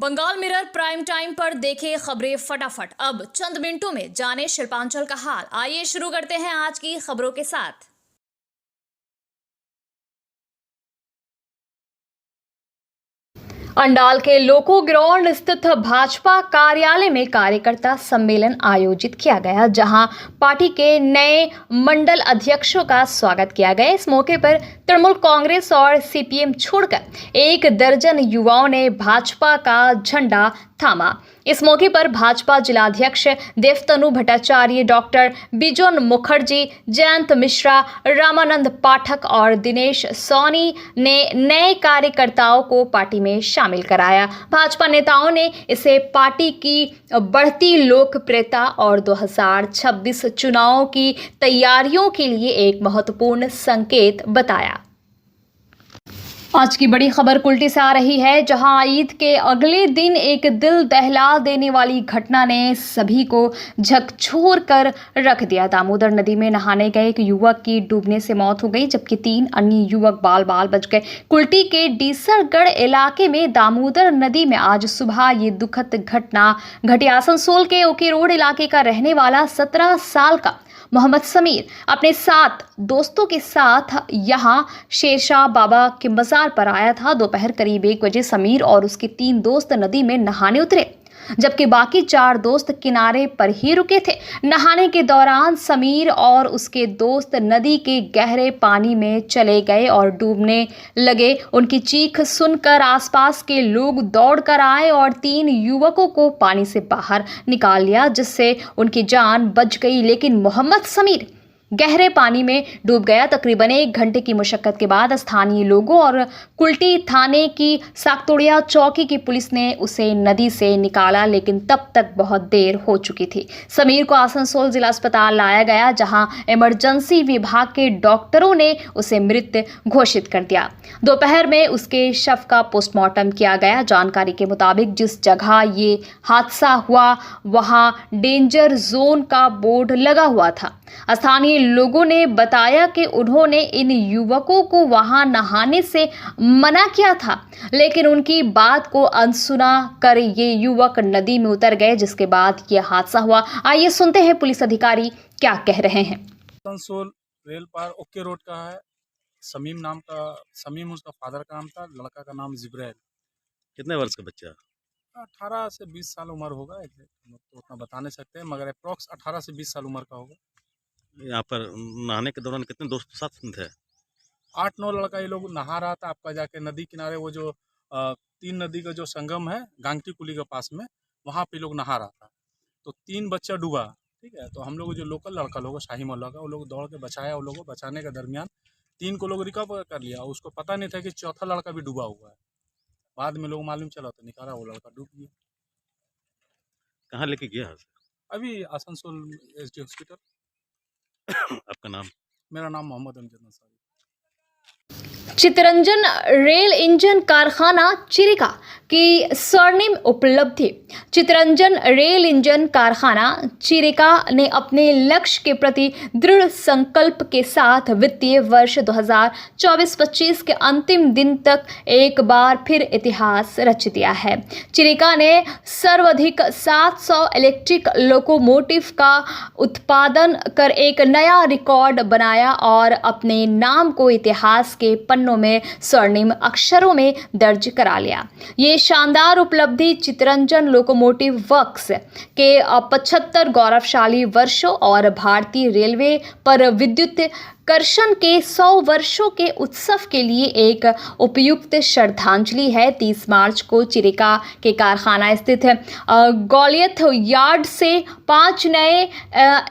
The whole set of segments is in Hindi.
बंगाल मिरर प्राइम टाइम पर देखें खबरें फटाफट। अब चंद मिनटों में जाने शिल्पांचल का हाल। आइए शुरू करते हैं आज की खबरों के साथ। अंडाल के लोको ग्राउंड स्थित भाजपा कार्यालय में कार्यकर्ता सम्मेलन आयोजित किया गया, जहां पार्टी के नए मंडल अध्यक्षों का स्वागत किया गया। इस मौके पर तृणमूल कांग्रेस और सीपीएम छोड़कर 1 दर्जन युवाओं ने भाजपा का झंडा थामा। इस मौके पर भाजपा जिलाध्यक्ष देवतनु भट्टाचार्य, डॉक्टर बिजोन मुखर्जी, जयंत मिश्रा, रामानंद पाठक और दिनेश सोनी ने नए कार्यकर्ताओं को पार्टी में शामिल कराया। भाजपा नेताओं ने इसे पार्टी की बढ़ती लोकप्रियता और 2026 चुनावों की तैयारियों के लिए एक महत्वपूर्ण संकेत बताया। आज की बड़ी खबर कुल्टी से आ रही है, जहां ईद के अगले दिन एक दिल दहला देने वाली घटना ने सभी को झकझोर कर रख दिया। दामोदर नदी में नहाने गए एक युवक की डूबने से मौत हो गई, जबकि 3 अन्य युवक बाल बाल बच गए। कुल्टी के डीसरगढ़ इलाके में दामोदर नदी में आज सुबह ये दुखद घटना घटी। आसनसोल के ओके रोड इलाके का रहने वाला 17 साल का मोहम्मद समीर अपने 7 दोस्तों के साथ यहां शेरशाह बाबा के मजार पर आया था। दोपहर करीब 1 बजे समीर और उसके 3 दोस्त नदी में नहाने उतरे, जबकि बाकी 4 दोस्त किनारे पर ही रुके थे। नहाने के दौरान समीर और उसके दोस्त नदी के गहरे पानी में चले गए और डूबने लगे। उनकी चीख सुनकर आसपास के लोग दौड़कर आए और 3 युवकों को पानी से बाहर निकाल लिया, जिससे उनकी जान बच गई। लेकिन मोहम्मद समीर गहरे पानी में डूब गया। तकरीबन 1 घंटे की मुशक्कत के बाद स्थानीय लोगों और कुल्टी थाने की साकतोड़िया चौकी की पुलिस ने उसे नदी से निकाला, लेकिन तब तक बहुत देर हो चुकी थी। समीर को आसनसोल जिला अस्पताल लाया गया, जहां इमरजेंसी विभाग के डॉक्टरों ने उसे मृत घोषित कर दिया। दोपहर में उसके शव का पोस्टमार्टम किया गया। जानकारी के मुताबिक जिस जगह ये हादसा हुआ वहां डेंजर जोन का बोर्ड लगा हुआ था। स्थानीय लोगों ने बताया कि उन्होंने इन युवकों को वहां नहाने से मना किया था, लेकिन उनकी बात को अनसुना कर ये युवक नदी में उतर गए, जिसके बाद ये हादसा हुआ। आइए सुनते हैं पुलिस अधिकारी क्या कह रहे हैं। आसनसोल रेल पार ओके रोड का है। समीम उसका फादर का नाम था, लड़का का नाम जिब्राइल। कितने वर्ष का बच्चा? 18 से 20 साल उम्र होगा, तो उतना बता नहीं सकते, मगर अप्रॉक्स 18 से 20 साल उम्र का होगा। यहाँ पर नहाने के दौरान कितने दोस्त साथ थे? 8-9 लड़का ये लोग नहा रहा था। आपका जाके नदी किनारे वो जो 3 नदी का जो संगम है गांगटी कुली के पास में, वहाँ पे लोग नहा रहा था। तो 3 बच्चा डूबा। ठीक है, तो हम लोग जो लोकल लड़का लोग शाही मोहल्ला का, वो लोग दौड़ के बचाया। वो लोगों को बचाने के दरमियान 3 को लोग रिकवर कर लिया। उसको पता नहीं था कि चौथा लड़का भी डूबा हुआ है। बाद में लोग मालूम चला तो निकाला, वो लड़का डूब गया। कहाँ लेके गया? अभी आसनसोल SD हॉस्पिटल। आपका नाम? मेरा नाम मोहम्मद अमजद अंसारी। चितरंजन रेल इंजन कारखाना चिरिका की स्वर्णिम उपलब्धि। चितरंजन रेल इंजन कारखाना चिरिका ने अपने लक्ष्य के प्रति दृढ़ संकल्प के साथ वित्तीय वर्ष 2024-25 के अंतिम दिन तक एक बार फिर इतिहास रच दिया है। चिरिका ने सर्वाधिक 700 इलेक्ट्रिक लोकोमोटिव का उत्पादन कर एक नया रिकॉर्ड बनाया और अपने नाम को इतिहास के पन्नों में स्वर्णिम अक्षरों में दर्ज करा लिया। ये शानदार उपलब्धि चितरंजन लोकोमोटिव वर्क्स के 75 गौरवशाली वर्षों और भारतीय रेलवे पर विद्युत कर्षण के 100 वर्षों के उत्सव के लिए एक उपयुक्त श्रद्धांजलि है। 30 मार्च को चिरिका के कारखाना स्थित गौलियत यार्ड से 5 नए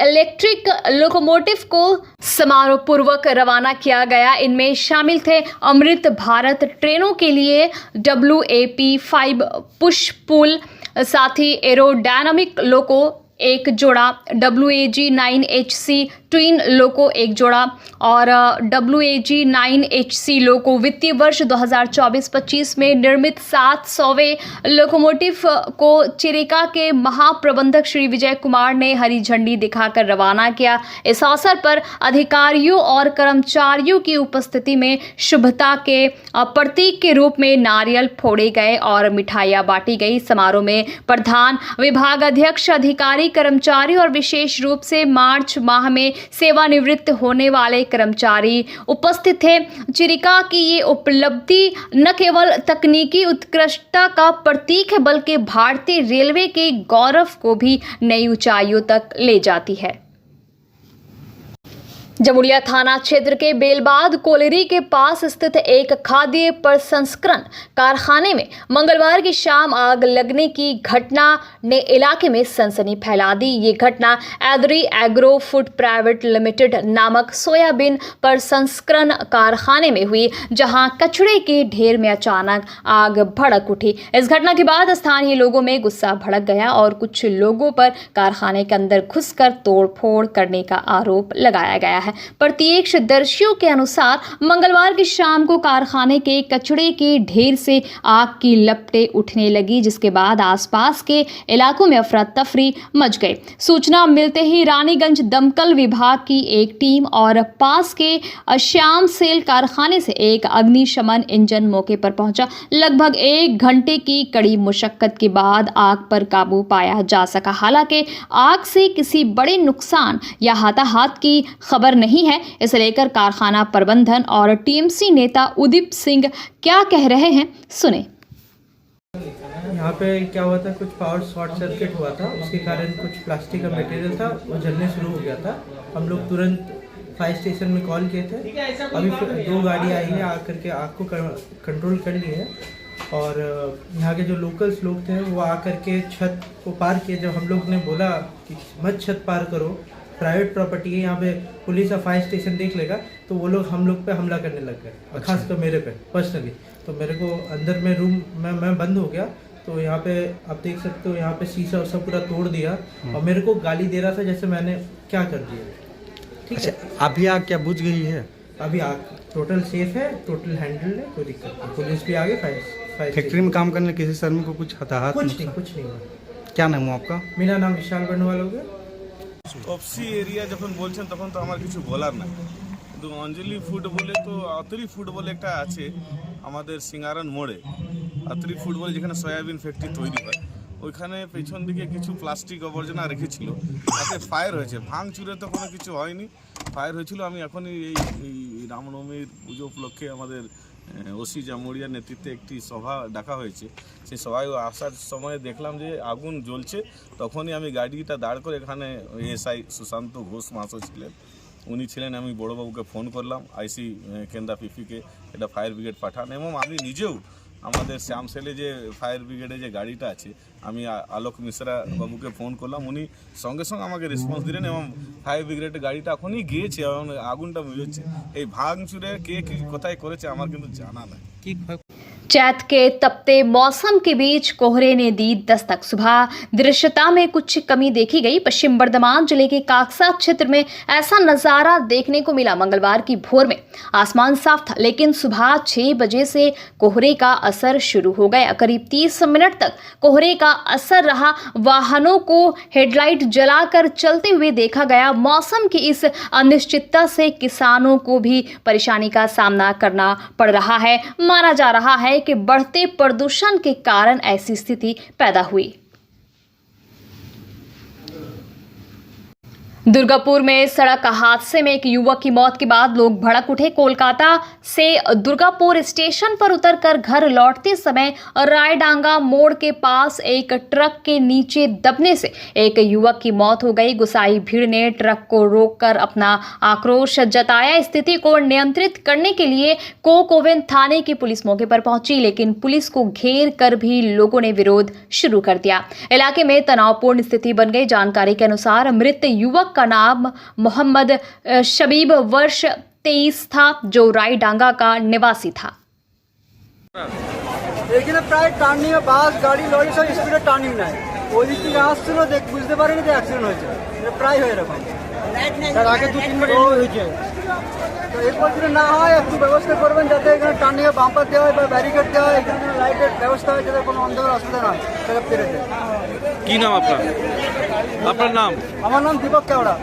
इलेक्ट्रिक लोकोमोटिव को समारोह पूर्वक रवाना किया गया। इनमें शामिल थे अमृत भारत ट्रेनों के लिए WAP 5 पुश पुल, साथ ही एरोडायनामिक लोको एक जोड़ा, WAG-9HC ट्विन लोको एक जोड़ा और WAG-9HC लोको वित्तीय वर्ष 2024-25 में निर्मित 700वें लोकोमोटिव को चिरिका के महाप्रबंधक श्री विजय कुमार ने हरी झंडी दिखाकर रवाना किया। इस अवसर पर अधिकारियों और कर्मचारियों की उपस्थिति में शुभता के प्रतीक के रूप में नारियल फोड़े गए और मिठाइयां बांटी गई। समारोह में प्रधान विभाग अध्यक्ष, अधिकारी, कर्मचारी और विशेष रूप से मार्च माह में सेवानिवृत्त होने वाले कर्मचारी उपस्थित थे। चिरिका की ये उपलब्धि न केवल तकनीकी उत्कृष्टता का प्रतीक है बल्कि भारतीय रेलवे के गौरव को भी नई ऊंचाइयों तक ले जाती है। जमुड़िया थाना क्षेत्र के बेलबाद कोलेरी के पास स्थित एक खाद्य प्रसंस्करण कारखाने में मंगलवार की शाम आग लगने की घटना ने इलाके में सनसनी फैला दी। ये घटना एदरी एग्रो फूड प्राइवेट लिमिटेड नामक सोयाबीन प्रसंस्करण कारखाने में हुई, जहां कचरे के ढेर में अचानक आग भड़क उठी। इस घटना के बाद स्थानीय लोगों में गुस्सा भड़क गया और कुछ लोगों पर कारखाने के अंदर घुसकर तोड़फोड़ करने का आरोप लगाया गया है। प्रत्यक्षदर्शियों के अनुसार मंगलवार की शाम को कारखाने के कचरे के ढेर से आग की लपटें उठने लगी, जिसके बाद आसपास के इलाकों में अफरा तफरी मच गई। सूचना मिलते ही रानीगंज दमकल विभाग की एक टीम और पास के श्याम सेल कारखाने से एक अग्निशमन इंजन मौके पर पहुंचा। लगभग 1 घंटे की कड़ी मुशक्कत के बाद आग पर काबू पाया जा सका। हालांकि आग से किसी बड़े नुकसान या हताहत की खबर नहीं है। इसे लेकर कारखाना प्रबंधन और टीएमसी नेता उदीप सिंह क्या कह रहे हैं, सुने। यहाँ पे क्या हुआ था, कुछ पावर शॉर्ट सर्किट हुआ था, उसके कारण कुछ प्लास्टिक का मटेरियल था वो जलने शुरू हो गया था। हम लोग तुरंत फायर स्टेशन में कॉल किए थे। अभी 2 गाड़ी आई है, आकर के आग को कंट्रोल कर ली है और यहाँ के जो लोकल्स लोग थे वो आकर के छत को पार किए। जब हम लोग ने बोला कि मत छत पार करो, प्राइवेट प्रॉपर्टी है, यहाँ पे पुलिस और फायर स्टेशन देख लेगा, तो वो लोग हम लोग पे हमला करने लग गए और खासकर मेरे पे पर्सनली। तो मेरे को अंदर में रूम मैं बंद हो गया। तो यहाँ पे आप देख सकते हो, यहाँ पे शीशा सब पूरा तोड़ दिया और मेरे को गाली दे रहा था जैसे मैंने क्या कर दिया। ठीक है, अभी आग क्या बुझ गई है? अभी आग टोटल सेफ है, टोटल हैंडल है, कोई दिक्कत नहीं। पुलिस भी आगे, फायर फैक्ट्री में काम करने किसी श्रमिक को कुछ हताहत? कुछ नहीं हुआ। क्या नाम हुआ आपका? मेरा नाम विशाल बर्णवाल हो गया। অফসি এরিয়া যখন বলছেন তখন তো আমার কিছু বলার নাই, কিন্তু অঞ্জলি ফুড বলে তো আতরি ফুড বলে একটা আছে আমাদের সিঙ্গারান মোড়ে। আতরি ফুড বলে যেখানে সয়াবিন ফ্যাক্টরি তৈরি হয়, ওইখানে পেছন দিকে কিছু প্লাস্টিক আবর্জনা রেখেছিল, তাতে ফায়ার হয়েছে। ভাঙচুরে তো কোনো কিছু হয়নি, ফায়ার হয়েছিল। আমি এখনই এই রামনবমীর পুজো উপলক্ষে আমাদের ওসি জামুড়িয়ার নেতৃত্বে একটি সভা ডাকা হয়েছে। সেই সভায় আসার সময় দেখলাম যে আগুন জ্বলছে। তখনই আমি গাড়িটা দাঁড় করে, এখানে এসআই সুশান্ত ঘোষ মাসও ছিলেন, উনি ছিলেন। আমি বড়োবাবুকে ফোন করলাম, আইসি কেন্দ্রা পিপিকে এটা ফায়ার ব্রিগেড পাঠান, এবং আমি নিজেও আমাদের শ্যামসেলে যে ফায়ার ব্রিগেডে যে গাড়িটা আছে, আমি আলোক মিশ্রা বাবুকে ফোন করলাম, উনি সঙ্গে সঙ্গে আমাকে রেসপন্স দিলেন এবং ফায়ার ব্রিগেডের গাড়িটা এখনই গিয়েছে এবং আগুনটা বুঝেছে। এই ভাঙচুরে কে কোথায় করেছে আমার কিন্তু জানা নাই। चैत के तपते मौसम के बीच कोहरे ने दी दस्तक। सुबह दृश्यता में कुछ कमी देखी गई। पश्चिम बर्धमान जिले के काकसा क्षेत्र में ऐसा नज़ारा देखने को मिला। मंगलवार की भोर में आसमान साफ था, लेकिन सुबह 6 बजे से कोहरे का असर शुरू हो गया। करीब 30 मिनट तक कोहरे का असर रहा। वाहनों को हेडलाइट जलाकर चलते हुए देखा गया। मौसम की इस अनिश्चितता से किसानों को भी परेशानी का सामना करना पड़ रहा है। माना जा रहा है कि बढ़ते प्रदूषण के कारण ऐसी स्थिति पैदा हुई। दुर्गापुर में सड़क हादसे में एक युवक की मौत के बाद लोग भड़क उठे। कोलकाता से दुर्गापुर स्टेशन पर उतरकर घर लौटते समय रायडांगा मोड़ के पास एक ट्रक के नीचे दबने से एक युवक की मौत हो गई। गुसाई भीड़ ने ट्रक को रोककर अपना आक्रोश जताया। स्थिति को नियंत्रित करने के लिए कोकोवेन थाने की पुलिस मौके पर पहुंची, लेकिन पुलिस को घेर कर भी लोगों ने विरोध शुरू कर दिया। इलाके में तनावपूर्ण स्थिति बन गई। जानकारी के अनुसार मृत युवक का नाम मोहम्मद शबीब वर्ष 23 था, जो रायडांगा का निवासी था। এখানে প্রায় টার্নিং এ বাস গাড়ি লরি সব স্পিডে টার্নিং নেয়। ওই দিক থেকে আসছিল বুঝতে পারিনি যে অ্যাক্সিডেন্ট হয়েছে, প্রায় হয়ে এরকম তার আগে 2-3 বার হয়েছে। তো এরপর যদি না হয় একটু ব্যবস্থা করবেন যাতে এখানে টার্নিংয়ে বাম্পার দেওয়া হয় বা ব্যারিকেড দেওয়া হয়, এখানে লাইটের ব্যবস্থা হয় যাতে কোনো অন্ধকার অসুবিধা না হয় সেটা পেরেছে। কি নাম আপনার? আপনার নাম? আমার নাম दीपक केवड़ा।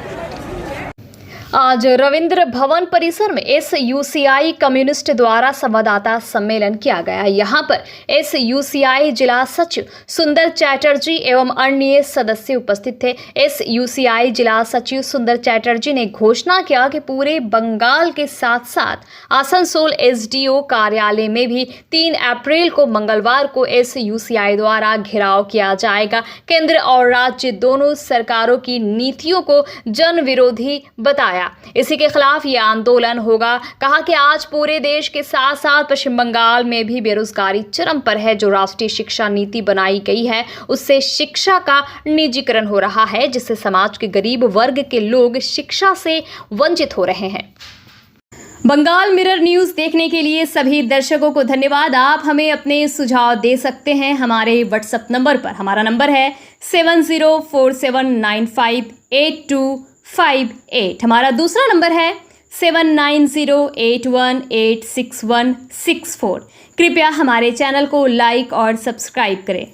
आज रविंद्र भवन परिसर में SUCI कम्युनिस्ट द्वारा संवाददाता सम्मेलन किया गया। यहां पर SUCI जिला सचिव सुंदर चैटर्जी एवं अन्य सदस्य उपस्थित थे। SUCI जिला सचिव सुंदर चैटर्जी ने घोषणा किया कि पूरे बंगाल के साथ साथ आसनसोल SDO कार्यालय में भी 3 अप्रैल को मंगलवार को SUCI द्वारा घेराव किया जाएगा। केंद्र और राज्य दोनों सरकारों की नीतियों को जन विरोधी बताया। इसी के खिलाफ ये आंदोलन होगा। कहा कि आज पूरे देश के साथ साथ पश्चिम बंगाल में भी बेरोजगारी चरम पर है। जो राष्ट्रीय शिक्षा नीति बनाई गई है उससे शिक्षा का निजीकरण हो रहा है, जिससे समाज के गरीब वर्ग के लोग शिक्षा से वंचित हो रहे हैं। बंगाल मिरर न्यूज़ देखने के लिए सभी दर्शकों को धन्यवाद। आप हमें अपने सुझाव दे सकते हैं हमारे व्हाट्सएप नंबर पर। हमारा नंबर है 7047958258। हमारा दूसरा नंबर है 7908186164। कृपया हमारे चैनल को लाइक और सब्सक्राइब करें।